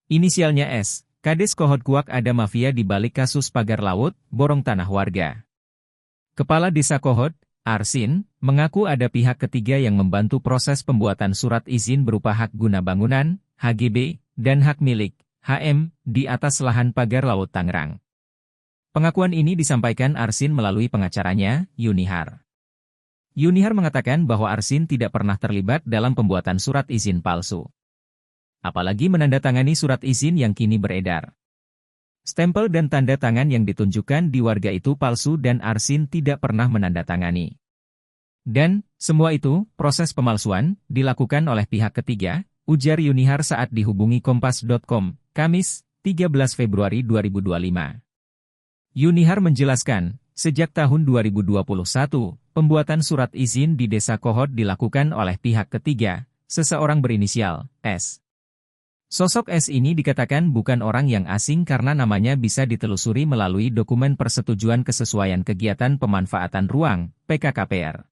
Inisialnya S, Kades Kohod Kuak ada mafia di balik kasus pagar laut, borong tanah warga. Kepala Desa Kohod, Arsin, mengaku ada pihak ketiga yang membantu proses pembuatan surat izin berupa hak guna bangunan, HGB, dan hak milik, HM, di atas lahan pagar laut Tangerang. Pengakuan ini disampaikan Arsin melalui pengacaranya, Yunihar. Yunihar mengatakan bahwa Arsin tidak pernah terlibat dalam pembuatan surat izin palsu. Apalagi menandatangani surat izin yang kini beredar. Stempel dan tanda tangan yang ditunjukkan di warga itu palsu dan Arsin tidak pernah menandatangani. Dan, semua itu, proses pemalsuan, dilakukan oleh pihak ketiga, ujar Yunihar saat dihubungi Kompas.com, Kamis, 13 Februari 2025. Yunihar menjelaskan, sejak tahun 2021, pembuatan surat izin di Desa Kohod dilakukan oleh pihak ketiga, seseorang berinisial, S. Sosok S ini dikatakan bukan orang yang asing karena namanya bisa ditelusuri melalui dokumen persetujuan kesesuaian kegiatan pemanfaatan ruang, PKKPR.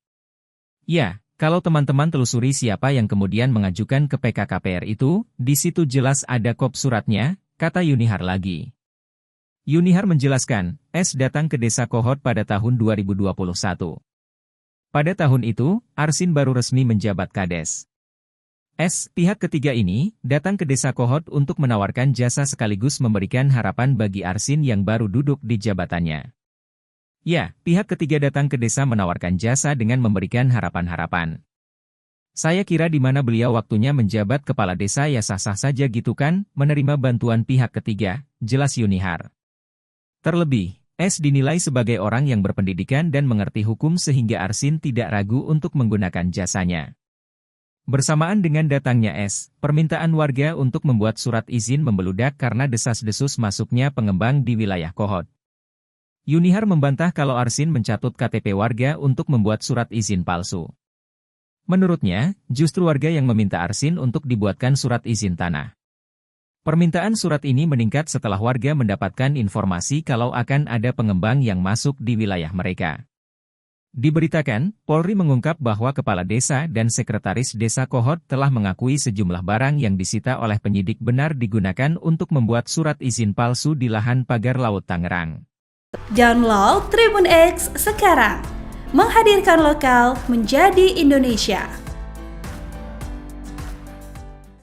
Ya, kalau teman-teman telusuri siapa yang kemudian mengajukan ke PKKPR itu, di situ jelas ada kop suratnya, kata Yunihar lagi. Yunihar menjelaskan, S datang ke Desa Kohod pada tahun 2021. Pada tahun itu, Arsin baru resmi menjabat Kades. Pihak ketiga ini, datang ke Desa Kohod untuk menawarkan jasa sekaligus memberikan harapan bagi Arsin yang baru duduk di jabatannya. Ya, pihak ketiga datang ke desa menawarkan jasa dengan memberikan harapan-harapan. Saya kira di mana beliau waktunya menjabat kepala desa ya sah-sah saja gitu kan, menerima bantuan pihak ketiga, jelas Yunihar. Terlebih, S dinilai sebagai orang yang berpendidikan dan mengerti hukum sehingga Arsin tidak ragu untuk menggunakan jasanya. Bersamaan dengan datangnya S, permintaan warga untuk membuat surat izin membeludak karena desas-desus masuknya pengembang di wilayah Kohod. Yunihar membantah kalau Arsin mencatut KTP warga untuk membuat surat izin palsu. Menurutnya, justru warga yang meminta Arsin untuk dibuatkan surat izin tanah. Permintaan surat ini meningkat setelah warga mendapatkan informasi kalau akan ada pengembang yang masuk di wilayah mereka. Diberitakan, Polri mengungkap bahwa Kepala Desa dan Sekretaris Desa Kohod telah mengakui sejumlah barang yang disita oleh penyidik benar digunakan untuk membuat surat izin palsu di lahan pagar laut Tangerang. Download Tribun X sekarang, menghadirkan lokal menjadi Indonesia.